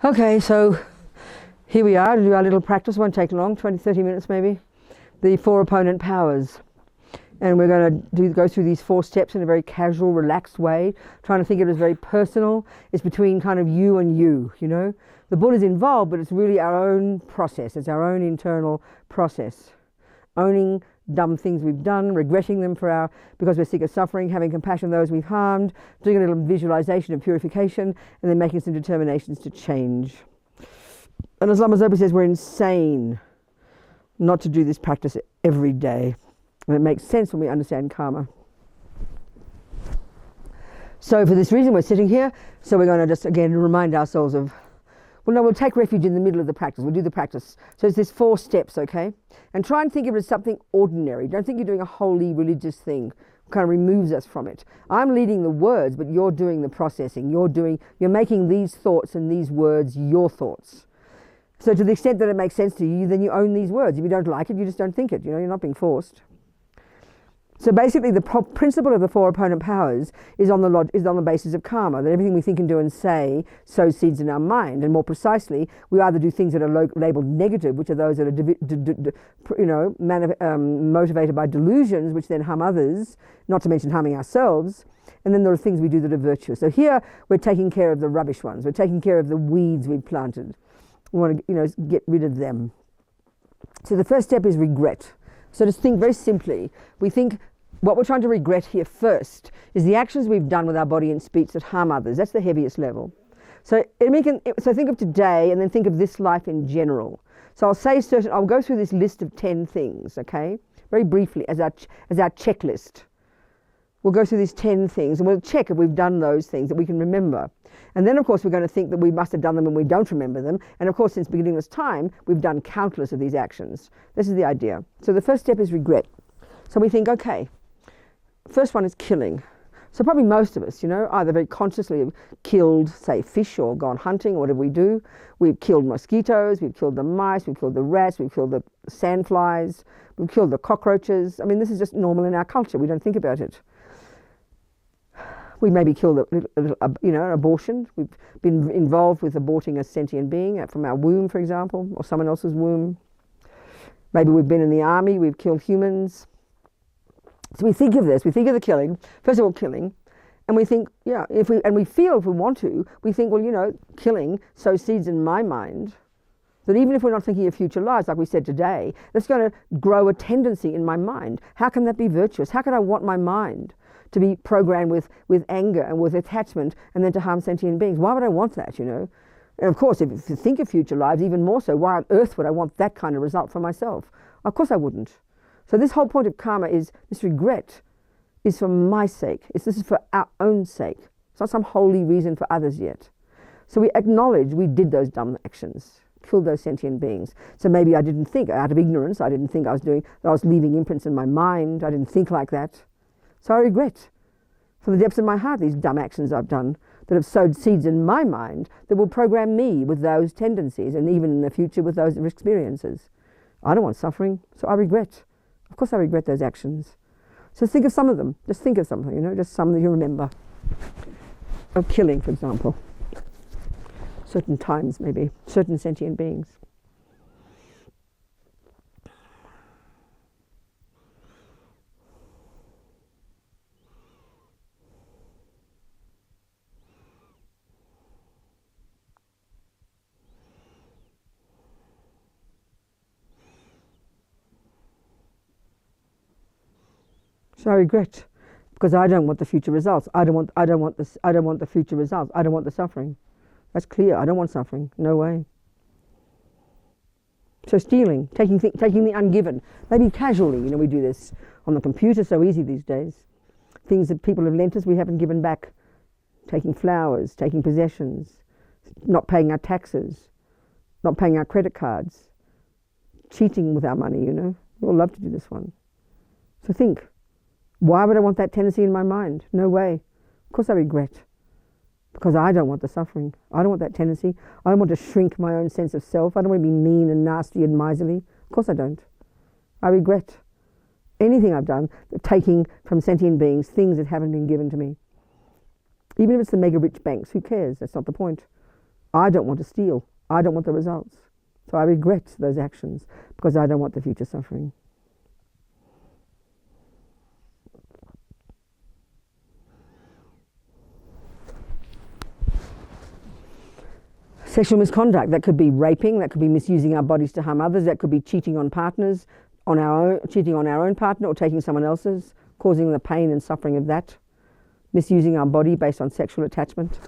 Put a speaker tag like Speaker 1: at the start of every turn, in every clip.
Speaker 1: Okay, so here we are to do our little practice. It won't take long, 20, 30 minutes maybe. The 4 opponent powers. And we're going to go through these 4 steps in a very casual, relaxed way, trying to think of it as very personal. It's between kind of you and you, you know. The Buddha's involved, but it's really our own process. It's our own internal process. Owning dumb things we've done, regretting them because we're sick of suffering, having compassion for those we've harmed, doing a little visualization of purification, and then making some determinations to change. And as Lama Zopa says, we're insane not to do this practice every day. And it makes sense when we understand karma. So for this reason, we're sitting here. So we're going to just, again, remind ourselves of, we'll take refuge in the middle of the practice. We'll do the practice. So it's this 4 steps, okay? And try and think of it as something ordinary. Don't think you're doing a holy religious thing. It kind of removes us from it. I'm leading the words, but you're doing the processing. You're making these thoughts and these words your thoughts. So to the extent that it makes sense to you, then you own these words. If you don't like it, you just don't think it. You know, you're not being forced. So basically the principle of the 4 opponent powers is on the basis of karma, that everything we think and do and say sows seeds in our mind. And more precisely, we either do things that are labeled negative, which are those that are motivated by delusions, which then harm others, not to mention harming ourselves. And then there are things we do that are virtuous. So here we're taking care of the rubbish ones. We're taking care of the weeds we've planted. We want to get rid of them. So the first step is regret. So just think very simply. We think what we're trying to regret here first is the actions we've done with our body and speech that harm others. That's the heaviest level. So think of today and then think of this life in general. So I'll go through this list of 10 things, okay? Very briefly as our checklist. We'll go through these 10 things and we'll check if we've done those things that we can remember. And then, of course, we're going to think that we must have done them and we don't remember them. And, of course, since beginningless time, we've done countless of these actions. This is the idea. So the first step is regret. So we think, okay, first one is killing. So probably most of us, either very consciously have killed, say, fish or gone hunting or whatever we do. We've killed mosquitoes, we've killed the mice, we've killed the rats, we've killed the sandflies, we've killed the cockroaches. I mean, this is just normal in our culture. We don't think about it. We maybe killed an abortion. We've been involved with aborting a sentient being from our womb, for example, or someone else's womb. Maybe we've been in the army. We've killed humans. So we think of this. We think of the killing. First of all, killing, and we think, we feel if we want to, we think, well, killing sows seeds in my mind. That even if we're not thinking of future lives, like we said today, that's going to grow a tendency in my mind. How can that be virtuous? How can I want my mind to be programmed with anger and with attachment and then to harm sentient beings? Why would I want that, And of course, if you think of future lives, even more so, why on earth would I want that kind of result for myself? Of course I wouldn't. So this whole point of karma is, this regret is for my sake. This is for our own sake. It's not some holy reason for others yet. So we acknowledge we did those dumb actions, killed those sentient beings. So maybe I didn't think, out of ignorance, I didn't think I was leaving imprints in my mind. I didn't think like that. So I regret from the depths of my heart these dumb actions I've done that have sowed seeds in my mind that will program me with those tendencies and even in the future with those experiences. I don't want suffering, so I regret. Of course I regret those actions. So think of some of them. Just think of something, just some that you remember. Of killing, for example. Certain times maybe, certain sentient beings. So I regret because I don't want the future results. I don't want the future results. I don't want the suffering. That's clear. I don't want suffering. No way. So stealing, taking the ungiven, maybe casually. We do this on the computer. So easy these days. Things that people have lent us, we haven't given back. Taking flowers, taking possessions, not paying our taxes, not paying our credit cards, cheating with our money. We all love to do this one. So think. Why would I want that tendency in my mind? No way. Of course I regret. Because I don't want the suffering. I don't want that tendency. I don't want to shrink my own sense of self. I don't want to be mean and nasty and miserly. Of course I don't. I regret anything I've done, taking from sentient beings things that haven't been given to me. Even if it's the mega rich banks, who cares? That's not the point. I don't want to steal. I don't want the results. So I regret those actions because I don't want the future suffering. Sexual misconduct, that could be raping, that could be misusing our bodies to harm others, that could be cheating on partners, cheating on our own partner or taking someone else's, causing the pain and suffering of that. Misusing our body based on sexual attachment.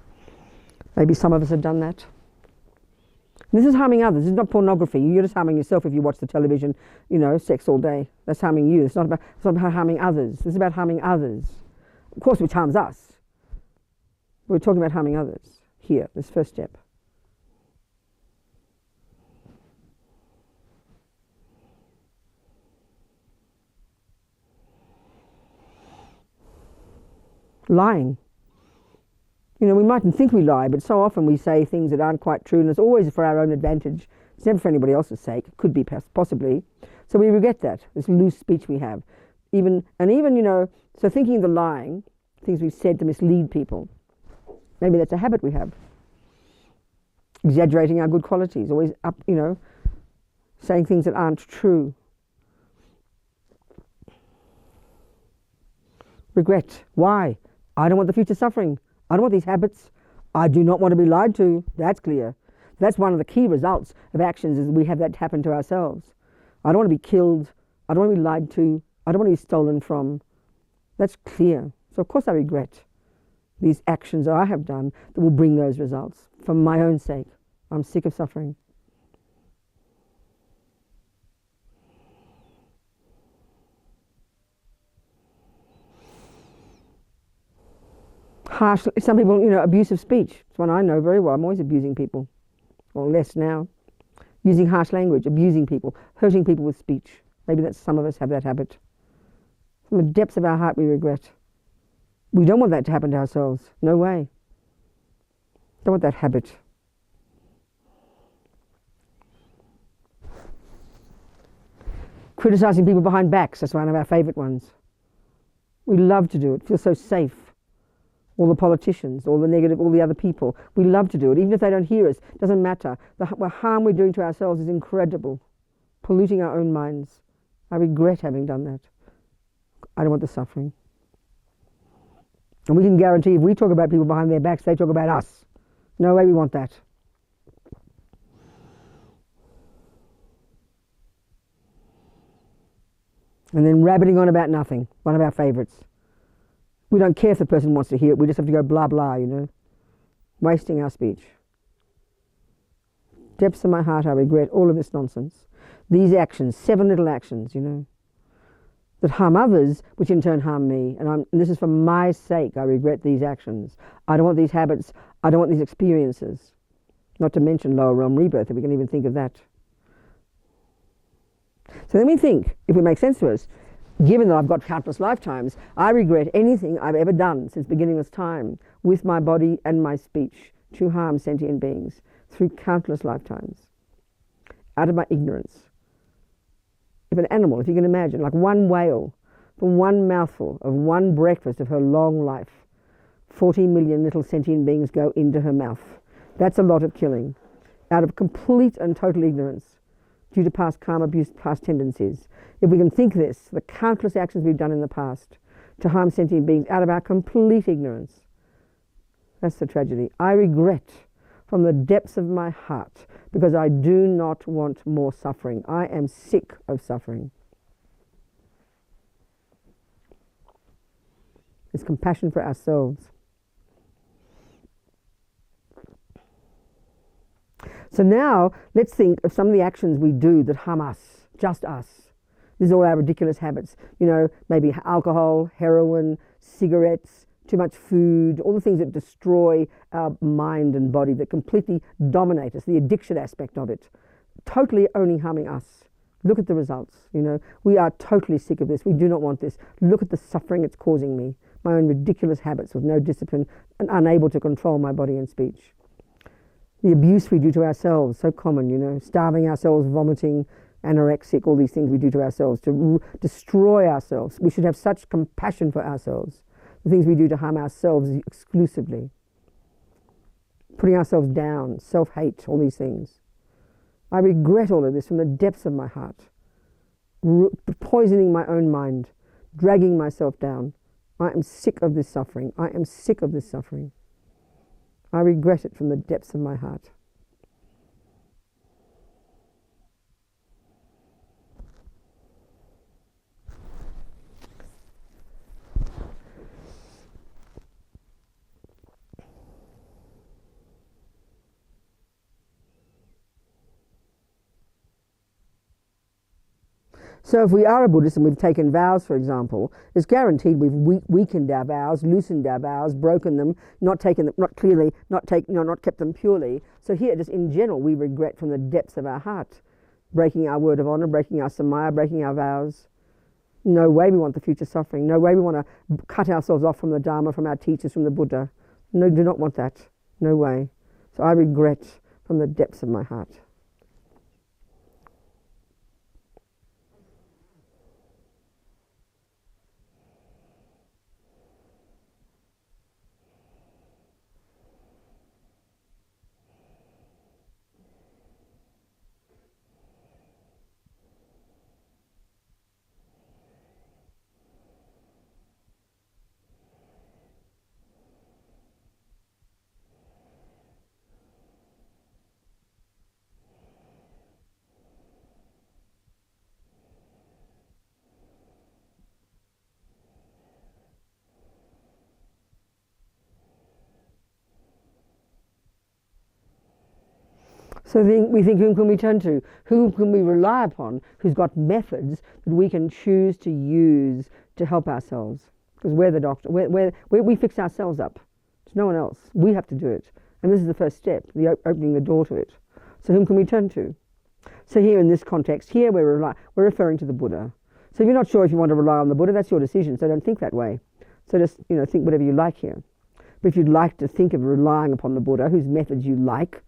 Speaker 1: Maybe some of us have done that. This is harming others. This is not pornography. You're just harming yourself if you watch the television, sex all day. That's harming you. It's not about harming others. This is about harming others. Of course, which harms us. We're talking about harming others here, this first step. Lying. We mightn't think we lie, but so often we say things that aren't quite true, and it's always for our own advantage. It's never for anybody else's sake. It could be possibly. So we regret that, this loose speech we have. So thinking the lying, things we've said to mislead people, maybe that's a habit we have. Exaggerating our good qualities, always saying things that aren't true. Regret. Why? I don't want the future suffering. I don't want these habits. I do not want to be lied to. That's clear. That's one of the key results of actions, is we have that happen to ourselves. I don't want to be killed. I don't want to be lied to. I don't want to be stolen from. That's clear. So of course I regret these actions that I have done that will bring those results for my own sake. I'm sick of suffering. Harsh, some people, abusive speech. It's one I know very well. I'm always abusing people, or less now. Using harsh language, abusing people, hurting people with speech. Maybe that's some of us have that habit. From the depths of our heart we regret. We don't want that to happen to ourselves. No way. Don't want that habit. Criticizing people behind backs, that's one of our favourite ones. We love to do it, feel so safe. All the politicians, all the other people. We love to do it, even if they don't hear us. Doesn't matter. The harm we're doing to ourselves is incredible. Polluting our own minds. I regret having done that. I don't want the suffering. And we can guarantee if we talk about people behind their backs, they talk about us. No way we want that. And then rabbiting on about nothing. One of our favourites. We don't care if the person wants to hear it. We just have to go blah, blah, Wasting our speech. Depths of my heart, I regret all of this nonsense. These actions, 7 little actions, that harm others, which in turn harm me. And this is for my sake. I regret these actions. I don't want these habits. I don't want these experiences. Not to mention lower realm rebirth, if we can even think of that. So then we think, if it makes sense to us, given that I've got countless lifetimes, I regret anything I've ever done since beginningless time with my body and my speech to harm sentient beings through countless lifetimes. Out of my ignorance. If an animal, if you can imagine, like one whale, for one mouthful of one breakfast of her long life, 40 million little sentient beings go into her mouth. That's a lot of killing. Out of complete and total ignorance. Due to past karma, abuse, past tendencies. If we can think this, the countless actions we've done in the past to harm sentient beings out of our complete ignorance, that's the tragedy. I regret from the depths of my heart because I do not want more suffering. I am sick of suffering. It's compassion for ourselves. So now, let's think of some of the actions we do that harm us, just us. These are all our ridiculous habits. Maybe alcohol, heroin, cigarettes, too much food, all the things that destroy our mind and body, that completely dominate us, the addiction aspect of it. Totally only harming us. Look at the results, We are totally sick of this. We do not want this. Look at the suffering it's causing me. My own ridiculous habits with no discipline and unable to control my body and speech. The abuse we do to ourselves, so common, starving ourselves, vomiting, anorexic, all these things we do to ourselves to destroy ourselves. We should have such compassion for ourselves. The things we do to harm ourselves exclusively. putting ourselves down, self-hate, all these things. I regret all of this from the depths of my heart. Poisoning my own mind, dragging myself down. I am sick of this suffering. I am sick of this suffering. I regret it from the depths of my heart. So if we are a Buddhist and we've taken vows, for example, it's guaranteed we've weakened our vows, loosened our vows, broken them, not taken them, not clearly, not kept them purely. So here, just in general, we regret from the depths of our heart, breaking our word of honor, breaking our samaya, breaking our vows. No way we want the future suffering. No way we want to cut ourselves off from the Dharma, from our teachers, from the Buddha. No, do not want that. No way. So I regret from the depths of my heart. So we think, whom can we turn to? Who can we rely upon who's got methods that we can choose to use to help ourselves? Because we're the doctor. We fix ourselves up. There's no one else. We have to do it. And this is the first step, opening the door to it. So whom can we turn to? So here in this context, here we're referring to the Buddha. So if you're not sure if you want to rely on the Buddha, that's your decision. So don't think that way. So just think whatever you like here. But if you'd like to think of relying upon the Buddha, whose methods you like,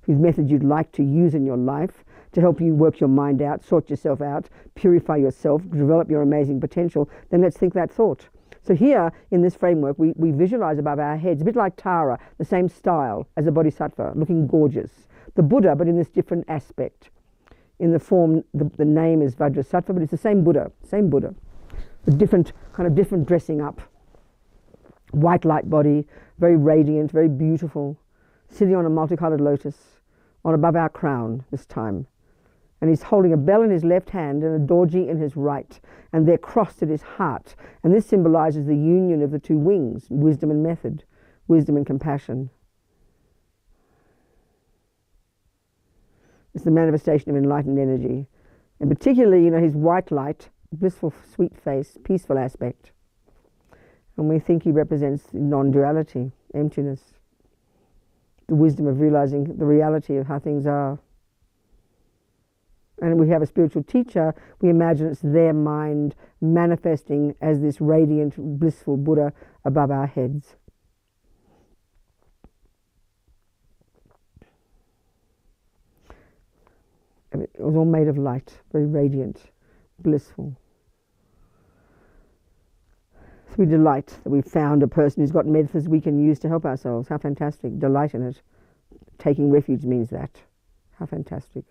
Speaker 1: whose method you'd like to use in your life to help you work your mind out, sort yourself out, purify yourself, develop your amazing potential, then let's think that thought. So here in this framework, we visualize above our heads, a bit like Tara, the same style as a bodhisattva, looking gorgeous. The Buddha, but in this different aspect. In the form, the name is Vajrasattva, but it's the same Buddha. A different dressing up. White light body, very radiant, very beautiful, sitting on a multicolored lotus, on above our crown this time. And he's holding a bell in his left hand and a dorji in his right, and they're crossed at his heart. And this symbolizes the union of the two wings, wisdom and method, wisdom and compassion. It's the manifestation of enlightened energy. And particularly, his white light, blissful, sweet face, peaceful aspect. And we think he represents non-duality, emptiness. The wisdom of realizing the reality of how things are. And we have a spiritual teacher, we imagine it's their mind manifesting as this radiant, blissful Buddha above our heads. It was all made of light, very radiant, blissful. So we delight that we've found a person who's got methods we can use to help ourselves. How fantastic. Delight in it. Taking refuge means that. How fantastic.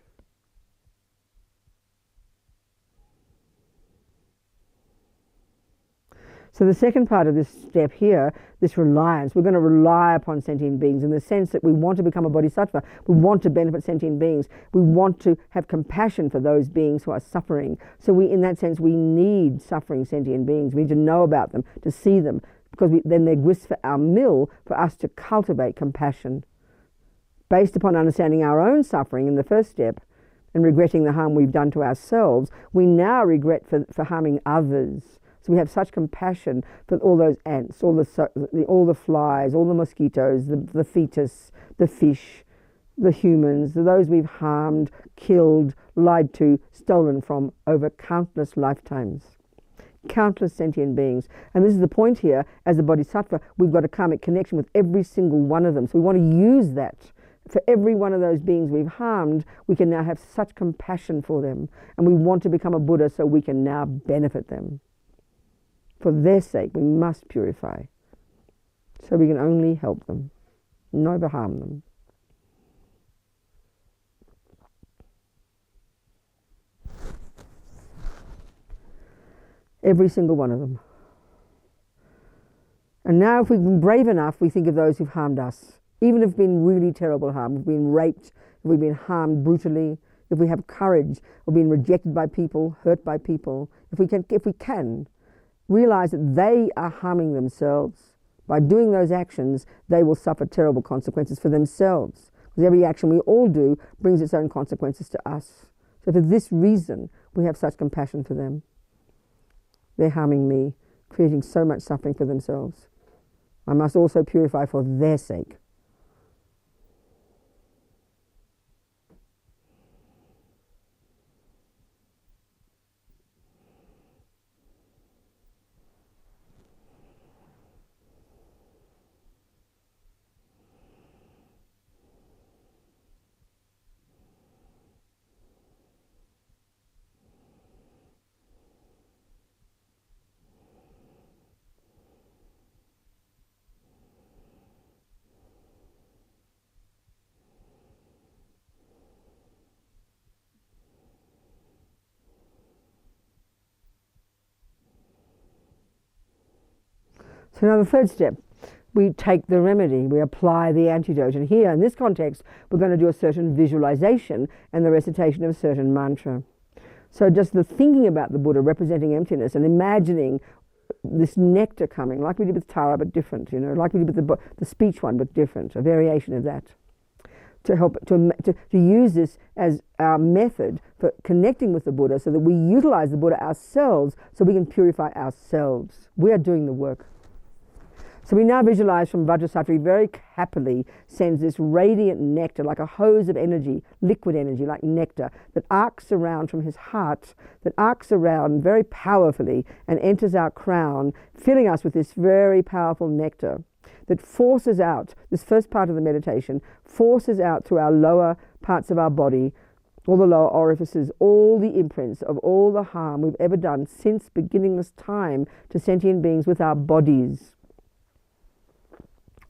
Speaker 1: So the second part of this step here, this reliance, we're going to rely upon sentient beings in the sense that we want to become a bodhisattva. We want to benefit sentient beings. We want to have compassion for those beings who are suffering. So in that sense, we need suffering sentient beings. We need to know about them, to see them, because then they're grist for our mill for us to cultivate compassion. Based upon understanding our own suffering in the first step and regretting the harm we've done to ourselves, we now regret for harming others. So we have such compassion for all those ants, all the flies, all the mosquitoes, the fetus, the fish, the humans, those we've harmed, killed, lied to, stolen from over countless lifetimes. Countless sentient beings. And this is the point here, as a bodhisattva, we've got a karmic connection with every single one of them. So we want to use that. For every one of those beings we've harmed, we can now have such compassion for them. And we want to become a Buddha so we can now benefit them. For their sake, we must purify, so we can only help them. Never harm them. Every single one of them. And now if we've been brave enough, we think of those who've harmed us. Even if it's been really terrible harm, we've been raped, if we've been harmed brutally, if we have courage, or been rejected by people, hurt by people, if we can realize that they are harming themselves, by doing those actions, they will suffer terrible consequences for themselves. Because every action we all do brings its own consequences to us. So for this reason, we have such compassion for them. They're harming me, creating so much suffering for themselves. I must also purify for their sake. So now the third step, we take the remedy, we apply the antidote. And here in this context, we're going to do a certain visualization and the recitation of a certain mantra. So just the thinking about the Buddha representing emptiness and imagining this nectar coming, like we did with Tara, but different, like we did with the speech one, but different, a variation of that. To help to use this as our method for connecting with the Buddha so that we utilize the Buddha ourselves so we can purify ourselves. We are doing the work. So we now visualize from Vajrasattva very happily sends this radiant nectar like a hose of energy, liquid energy like nectar that arcs around from his heart, that arcs around very powerfully and enters our crown, filling us with this very powerful nectar that forces out, this first part of the meditation, forces out through our lower parts of our body, all the lower orifices, all the imprints of all the harm we've ever done since beginningless time to sentient beings with our bodies.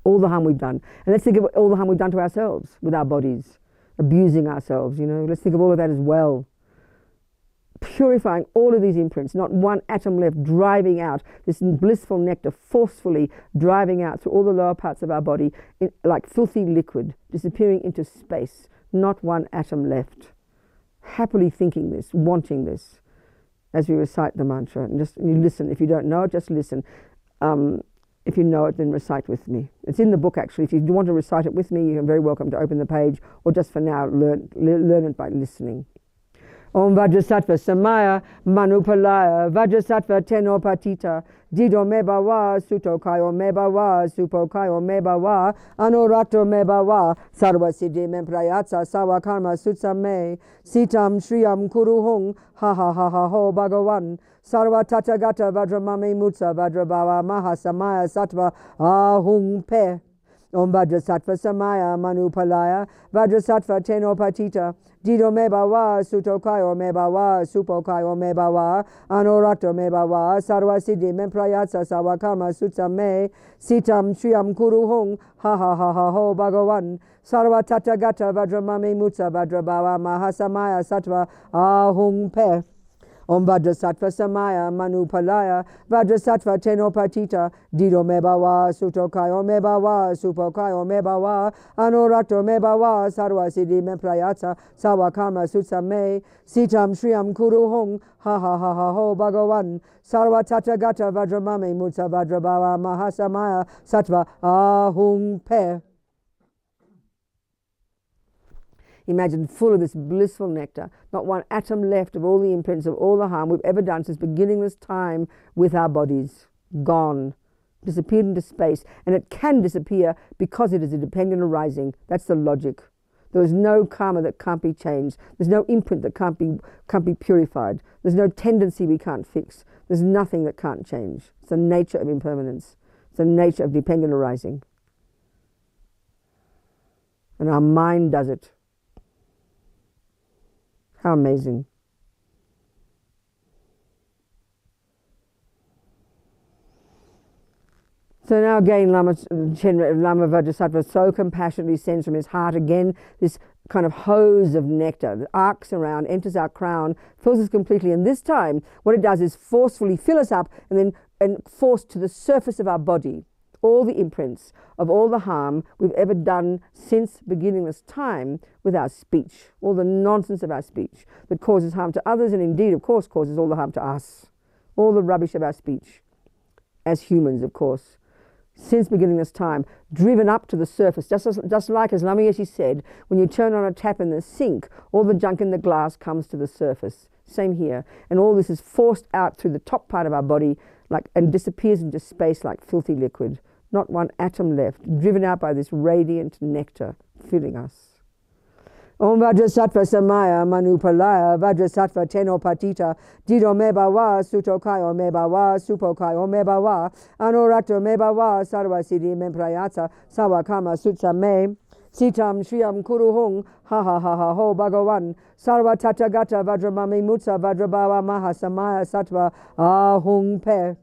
Speaker 1: All the harm we've done. And let's think of all the harm we've done to ourselves with our bodies, abusing ourselves, Let's think of all of that as well. Purifying all of these imprints, not one atom left, driving out this blissful nectar, forcefully driving out through all the lower parts of our body like filthy liquid, disappearing into space, not one atom left. Happily thinking this, wanting this, as we recite the mantra. And you listen. If you don't know it, just listen. If you know it, then recite with me. It's in the book, actually. If you want to recite it with me, you're very welcome to open the page, or just for now, learn it by listening. Om Vajrasattva Samaya Manupalaya Vajrasattva Tenopatita Dido Meba Wa Suto Kayo Meba Wa Supo Kayo Meba Wa Anorato Meba Wa Sarva Siddhi Memprayatsa Sawa Karma Sutsa Me Sitam Shriyam Kuruhung Ha Ha Ha Ha Ho Bhagavan Sarva Tathagata Vajramame Mutsa Vajrabhava Maha Samaya Sattva Ahung Pe Om Vajrasattva Samaya Manupalaya Vajrasattva Tenopatita Dido Meba Wa Suto Kayo Meba Wa Supo Kayo Meba Wa Anorato Meba Wa Sarva Siddhi Memprayatsa Sawa Karma Sutsa Me Sitam Shriyam Kuruhung Ha Ha Ha Ha Ho Bhagavan Sarva Tathagata Vajramame Mutsa Vajrabhava Maha Samaya Sattva Ahung Pe Om Vajrasattva Samaya Manupalaya Vajrasattva Tenopatita Dido Meba Wa Suto Kayo Meba Wa Supo Kayo Meba Wa Anorato Meba Wa Sarva Siddhi Memprayatsa Sawa Karma Sutsa Me Sitam Shriyam Kuruhung Ha Ha Ha Ha Ho Bhagavan Sarva Tathagata Vajramame Mutsa Vajrabhava Mahasamaya Sattva Ahung Pe. Imagine full of this blissful nectar, not one atom left of all the imprints of all the harm we've ever done since beginningless time with our bodies. Gone. Disappeared into space. And it can disappear because it is a dependent arising. That's the logic. There is no karma that can't be changed. There's no imprint that can't be purified. There's no tendency we can't fix. There's nothing that can't change. It's the nature of impermanence. It's the nature of dependent arising. And our mind does it. How amazing. So now again, Lama Vajrasattva so compassionately sends from his heart again this kind of hose of nectar that arcs around, enters our crown, fills us completely. And this time, what it does is forcefully fill us up and force to the surface of our body all the imprints of all the harm we've ever done since beginningless time with our speech, all the nonsense of our speech that causes harm to others and indeed, of course, causes all the harm to us, all the rubbish of our speech as humans, of course. Since beginningless time, driven up to the surface, just like as Lama Yeshe said, when you turn on a tap in the sink, all the junk in the glass comes to the surface. Same here. And all this is forced out through the top part of our body and disappears into space like filthy liquid. Not one atom left, driven out by this radiant nectar filling us. Om Vajrasattva Samaya Manupalaya Vajrasattva Teno Patita Dido Mebawa Sutokayo Mebawa Supokayo Mebawa Anorato Mebawa Sarvasidi Memprayata Sawakama Sutsa Me Sitam Shriyam Kuruhung Ha Ha Ha Ha Ho Bhagavan Sarva Tathagata Vajramami Mutsa Vajrabawa Mahasamaya Sattva Ahung Pe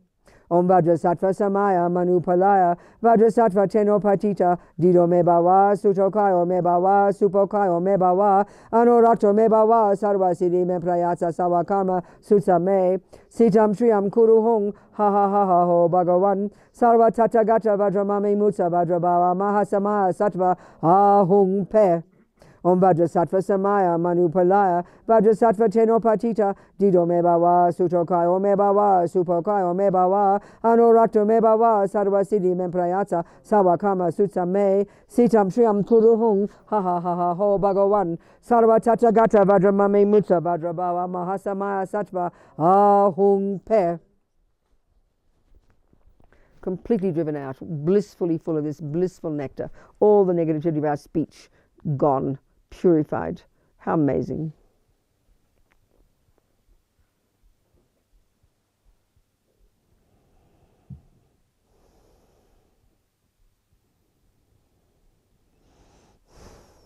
Speaker 1: Om Vajrasattva Samaya Manupalaya Vajrasattva Teno Patita Dido Mebawa Sutokayo Mebawa Supokayo Mebawa Anorato Mebawa Sarvasidi Memprayata Sawakarma Sutsa Me Sitam Shriyam Kuruhung Ha Ha Ha Ha Ho Bhagavan Sarva Tathagata Vajramami Mutsa Vajrabawa Mahasamaya Sattva Ahung Pe Om Vajrasattva Samaya Manupalaya Vajrasattva Teno Patita Dido Mebawa Sutokayo Mebawa Supokayo Mebawa Anorato Mebawa Sarvasidi Memprayata Sawakama Sutsa Me Sitam Shriyam Kuruhung Ha Ha Ha Ha Ho Bhagavan Sarva Tathagata Vajramami Mutsa Vajrabawa Mahasamaya Sattva Ahung Pe. Completely driven out, blissfully full of this blissful nectar, all the negativity of our speech gone, purified. How amazing.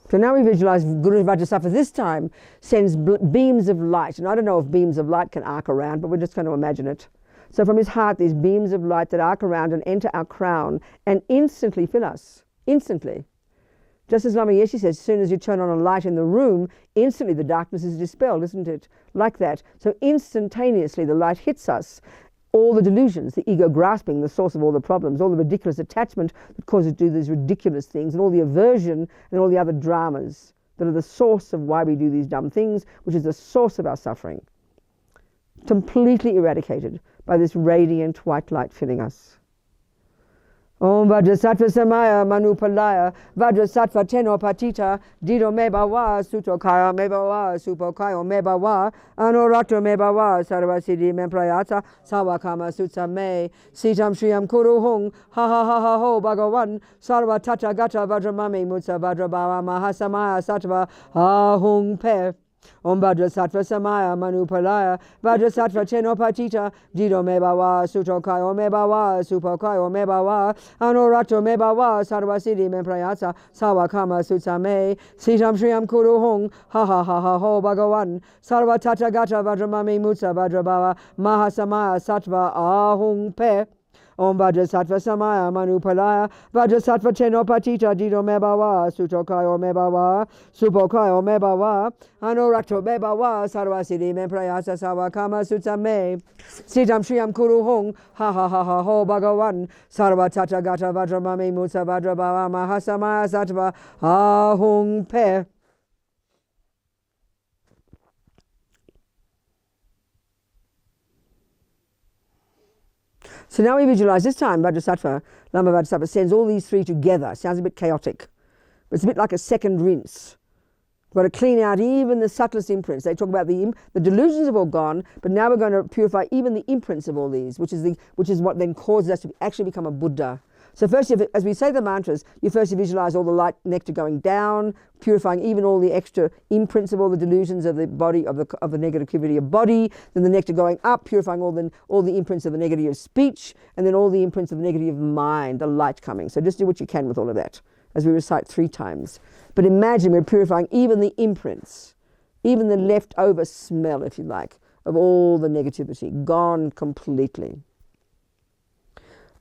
Speaker 1: So now we visualize Guru Vajrasattva this time sends beams of light. And I don't know if beams of light can arc around, but we're just going to imagine it. So from his heart, these beams of light that arc around and enter our crown and instantly fill us. Instantly. Just as Lama Yeshe says, as soon as you turn on a light in the room, instantly the darkness is dispelled, isn't it? Like that. So instantaneously the light hits us. All the delusions, the ego grasping, the source of all the problems, all the ridiculous attachment that causes us to do these ridiculous things, and all the aversion and all the other dramas that are the source of why we do these dumb things, which is the source of our suffering. Completely eradicated by this radiant white light filling us. Om Vajrasattva Samaya Manupalaya Vajrasattva Teno Patita Dido Mebawa Sutokaya Mebawa Supokayo Mebawa Anorato Mebawa Sarvasidi Memprayata Sawakama Sutsa Me Sitam Shriyam Kuruhung Ha Ha Ha Ha Ho Bhagavan Sarva Tathagata Vajramami Mutsa Vajrabawa Mahasamaya Sattva Ahung Pe Om Vajrasattva Samaya Manupalaya Vajrasattva Teno Patita Dido Mebawa Sutokayo Mebawa Supokayo Mebawa Anorato Mebawa Sarvasidi Memprayata Sawakama Sutsa Me Sitam Shriyam Kuruhung Ha Ha Ha Ha Ho Bhagavan Sarva Tathagata Vajramami Mutsa Vajrabawa Mahasamaya Sattva Ahung Pe Om Vajrasattva Samaya Manupalaya Vajrasattva Teno Patita Dido Mebawa Sutokayo Mebawa Supokayo Mebawa Anorato Mebawa Sarvasidi Memprayata Sawakama Sutsa Me Sitam Shriyam Kuruhung Ha Ha Ha Ha Ho Bhagavan Sarva Tathagata Vajramami Mutsa Vajrabawa Mahasamaya Sattva Ahung Pe. So now we visualize this time Vajrasattva, Lama Vajrasattva sends all these three together. Sounds a bit chaotic, but it's a bit like a second rinse. We've got to clean out even the subtlest imprints. They talk about the delusions have all gone, but now we're going to purify even the imprints of all these, which is what then causes us to actually become a Buddha. So first, as we say the mantras, you first visualize all the light nectar going down, purifying even all the extra imprints of all the delusions of the body, of the negativity of body, then the nectar going up, purifying all the imprints of the negative speech, and then all the imprints of the negative mind, the light coming. So just do what you can with all of that, as we recite 3 times. But imagine we're purifying even the imprints, even the leftover smell, if you like, of all the negativity, gone completely.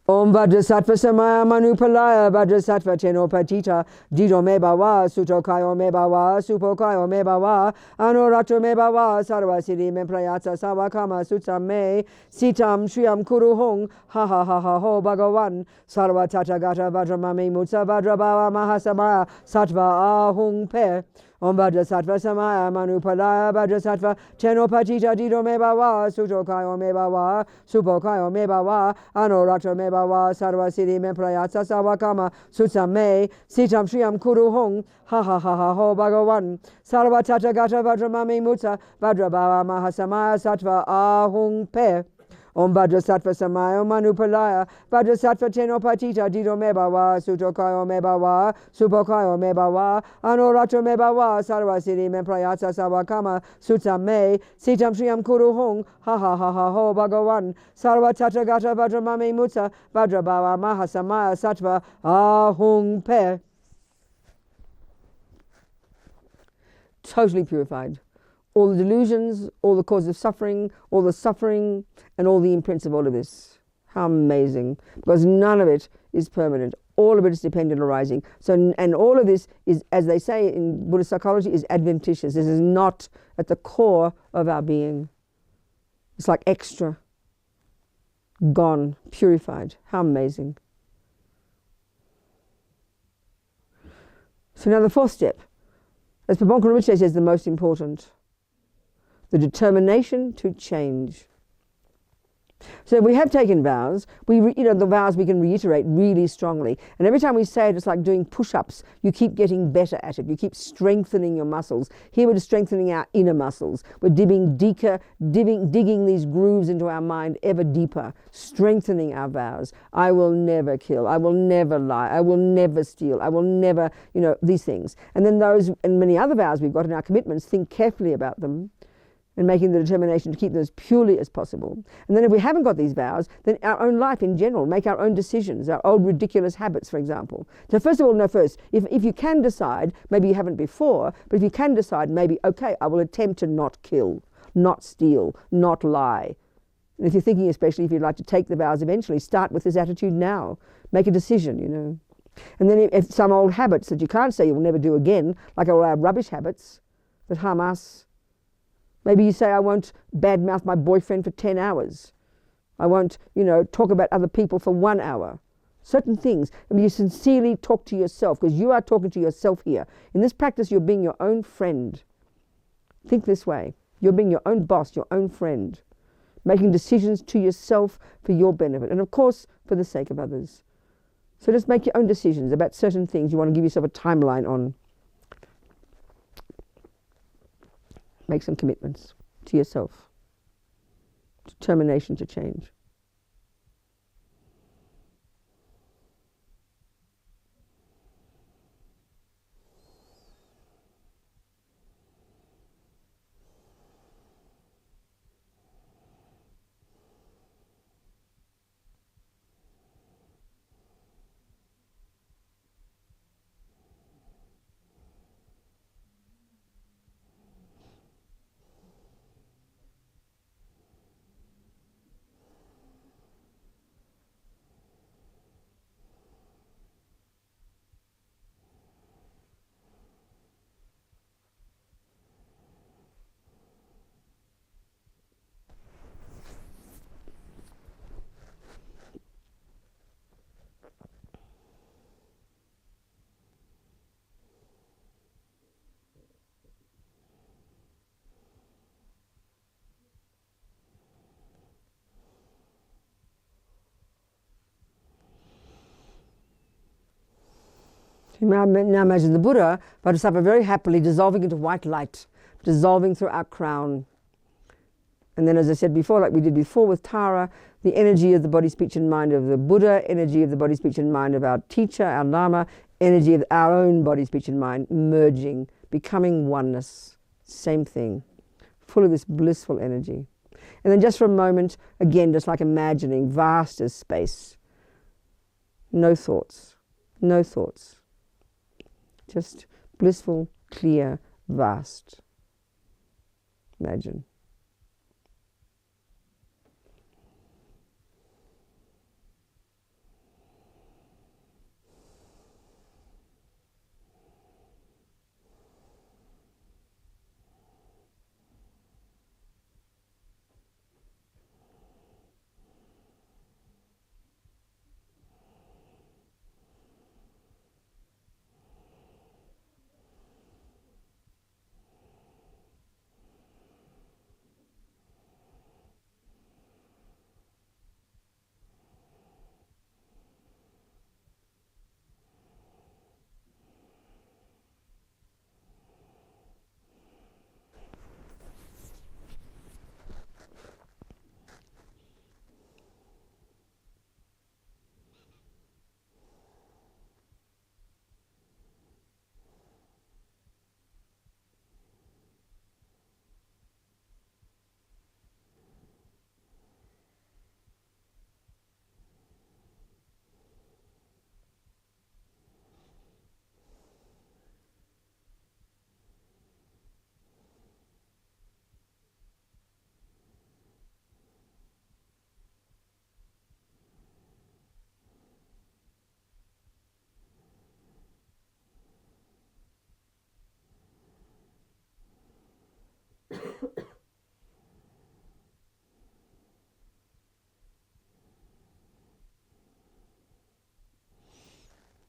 Speaker 1: Om Vajrasattva Samaya Manupalaya Vajrasattva Tenopatita Dido Mebawa Sutokayo Mebawa Supokayo Mebawa Anorato Mebawa Sarvasiri Memprayata Sawakama Sutam Me Sitam Shriyam Kuru Hong Ha Ha Ha Ha Ho Bhagavan Sarva Tatagata Vajramami Mutsa Vajrabawa Mahasamaya Sattva Ahung Pe Om Vajrasattva Samaya Manupalaya Vajrasattva Tenopatita Dido Mebawa Sutokayo Mebawa Supokayo Mebawa Anorato Mebawa Sarvasiri Memprayatsa Sawakama Sutsame Sitam Shriyam Kuru Hong Ha Ha Ha Ha Ho Bhagavan Sarva Tatagata Vajramami Mutsa Vajrabawa Mahasamaya Sattva Ahung Pe Om Vajrasattva Samaya Manupalaya Vajrasattva Tenopatita Dido Mebawa Sutokayo Mebawa Supokayo Mebawa Anorato Mebawa Sarvasiri Memprayatsa Sawakama Sutsame Sitam Shriyam Kuru Hong Ha Ha Ha Ha Ho Bhagavan Sarva Tatagata Vajramami Mutsa Vajrabawa Mahasamaya Sattva Ahung Pe. Totally purified. All the delusions, all the cause of suffering, all the suffering, and all the imprints of all of this. How amazing. Because none of it is permanent. All of it is dependent arising. So, and all of this is, as they say in Buddhist psychology, is adventitious. This is not at the core of our being. It's like extra. Gone. Purified. How amazing. So now the fourth step. As Pabonka Rinpoche says, the most important. The determination to change. So if we have taken vows, the vows we can reiterate really strongly. And every time we say it, it's like doing push-ups. You keep getting better at it. You keep strengthening your muscles. Here we're just strengthening our inner muscles. We're digging these grooves into our mind ever deeper, strengthening our vows. I will never kill. I will never lie. I will never steal. I will never, these things. And then those and many other vows we've got in our commitments, think carefully about them. And making the determination to keep them as purely as possible. And then if we haven't got these vows, then our own life in general, make our own decisions, our old ridiculous habits, for example. So first of all, if you can decide, maybe you haven't before, but if you can decide, maybe, okay, I will attempt to not kill, not steal, not lie. And if you're thinking, especially if you'd like to take the vows eventually, start with this attitude now. Make a decision, And then if some old habits that you can't say you'll never do again, like all our rubbish habits that harm us. Maybe you say, I won't badmouth my boyfriend for 10 hours. I won't, talk about other people for 1 hour. Certain things. I mean, you sincerely talk to yourself, because you are talking to yourself here. In this practice, you're being your own friend. Think this way. You're being your own boss, your own friend. Making decisions to yourself for your benefit. And of course, for the sake of others. So just make your own decisions about certain things you want to give yourself a timeline on. Make some commitments to yourself. Determination to change. Now imagine the Buddha, Bodhisattva, very happily dissolving into white light, dissolving through our crown. And then, as I said before, like we did before with Tara, the energy of the body, speech and mind of the Buddha, energy of the body, speech and mind of our teacher, our Lama, energy of our own body, speech and mind, merging, becoming oneness. Same thing, full of this blissful energy. And then just for a moment, again, just like imagining vast as space. No thoughts, no thoughts. Just blissful, clear, vast. Imagine.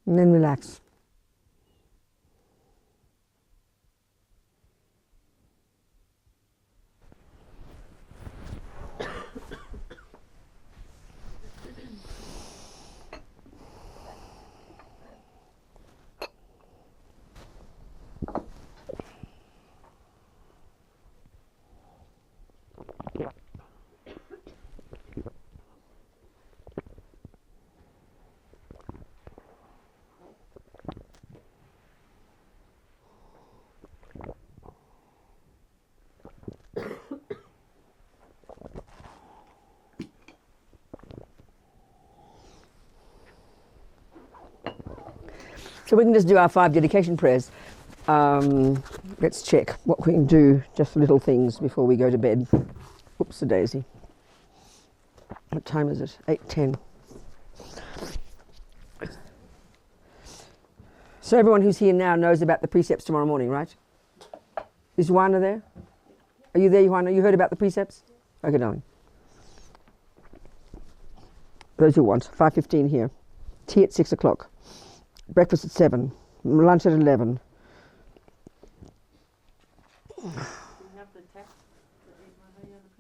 Speaker 1: And then relax. So we can just do our 5 dedication prayers. Let's check what we can do, just little things before we go to bed. Oops, a daisy. What time is it? 8:10. So everyone who's here now knows about the precepts tomorrow morning, right? Is Joanna there? Are you there, Joanna? You heard about the precepts? Okay, darling. Those who want. 5:15 here. Tea at 6 o'clock. Breakfast at 7. Lunch at 11.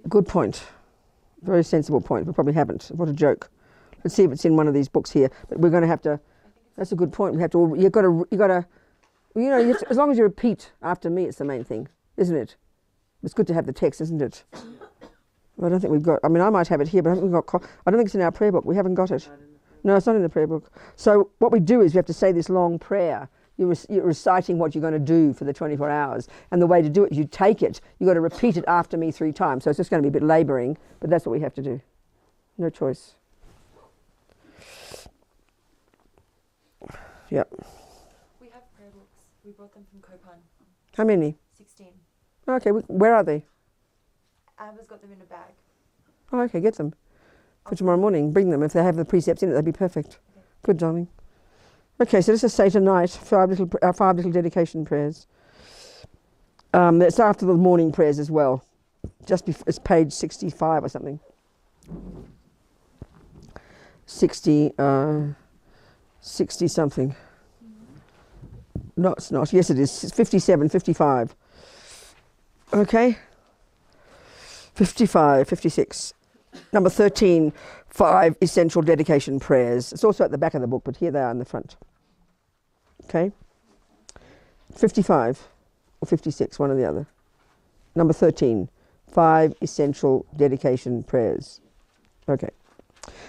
Speaker 1: Good point. Very sensible point. We probably haven't. What a joke. Let's see if it's in one of these books here. But we're going to have to. That's a good point. We have to. You've got to. You know, as long as you repeat after me, it's the main thing, isn't it? It's good to have the text, isn't it? Well, I don't think we've got. I mean, I might have it here, but I don't think we've got. I don't think it's in our prayer book. We haven't got it. No, it's not in the prayer book. So what we do is we have to say this long prayer. You're reciting what you're going to do for the 24 hours. And the way to do it is you take it. You've got to repeat it after me 3 times. So it's just going to be a bit labouring, but that's what we have to do. No choice. Yep.
Speaker 2: We have prayer books. We brought them from Copan.
Speaker 1: How many?
Speaker 2: 16.
Speaker 1: Okay, where are they?
Speaker 2: Amber's got them in a bag.
Speaker 1: Oh, okay, get them. For tomorrow morning, bring them. If they have the precepts in it, that'd be perfect. Okay. Good, darling. Okay, so let's just say tonight, our 5 little dedication prayers. It's after the morning prayers as well. It's page 65 or something. 60 something. No, it's not. Yes, it is. It's 57, 55. Okay. 55, 56. Number 13, 5 essential dedication prayers. It's also at the back of the book, but here they are in the front. Okay? 55 or 56, one or the other. Number 13, 5 essential dedication prayers. Okay.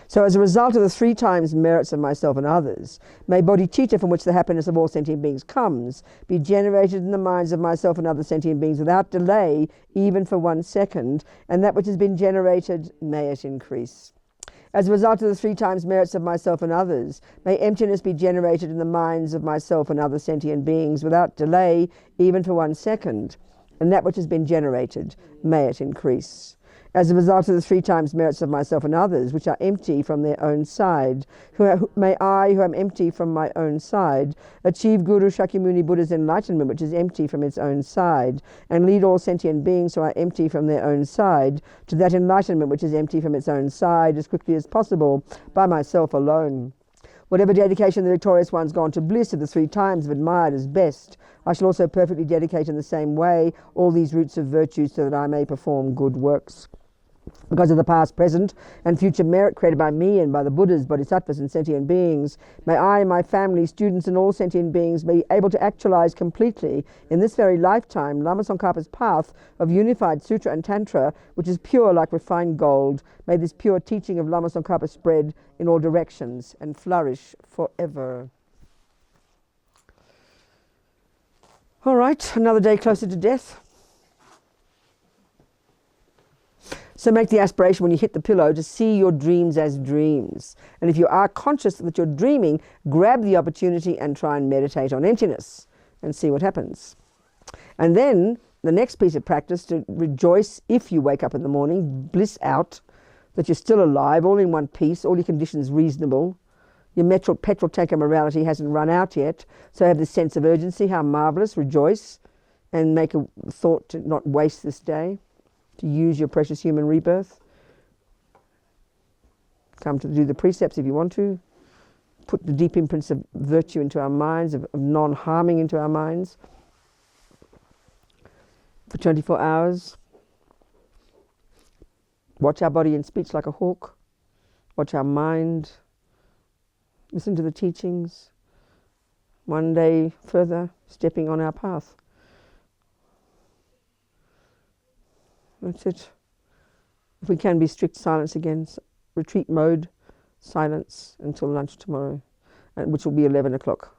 Speaker 1: So as a result of the 3 times merits of myself and others, may bodhicitta, from which the happiness of all sentient beings comes, be generated in the minds of myself and other sentient beings without delay, even for 1 second, and that which has been generated, may it increase. As a result of the 3 times merits of myself and others, may emptiness be generated in the minds of myself and other sentient beings without delay, even for 1 second, and that which has been generated, may it increase. As a result of the 3 times merits of myself and others, which are empty from their own side, may I, who am empty from my own side, achieve Guru Shakyamuni Buddha's enlightenment, which is empty from its own side, and lead all sentient beings who are empty from their own side to that enlightenment which is empty from its own side as quickly as possible, by myself alone. Whatever dedication the victorious one's gone to bliss of the 3 times have admired as best, I shall also perfectly dedicate in the same way all these roots of virtue, so that I may perform good works. Because of the past, present, and future merit created by me and by the Buddhas, Bodhisattvas, and sentient beings, may I, my family, students, and all sentient beings be able to actualize completely in this very lifetime Lama Tsongkhapa's path of unified sutra and tantra, which is pure like refined gold. May this pure teaching of Lama Tsongkhapa spread in all directions and flourish forever. All right, another day closer to death. So make the aspiration when you hit the pillow to see your dreams as dreams. And if you are conscious that you're dreaming, grab the opportunity and try and meditate on emptiness and see what happens. And then the next piece of practice, to rejoice if you wake up in the morning, bliss out, that you're still alive, all in one piece, all your conditions reasonable. Your petrol tanker morality hasn't run out yet. So have this sense of urgency, how marvellous, rejoice. and make a thought to not waste this day, to use your precious human rebirth. Come to do the precepts if you want to. Put the deep imprints of virtue into our minds, of non-harming into our minds for 24 hours. Watch our body and speech like a hawk. Watch our mind. Listen to the teachings. One day further, stepping on our path. That's it. If we can be strict silence again, retreat mode, silence until lunch tomorrow, which will be 11 o'clock.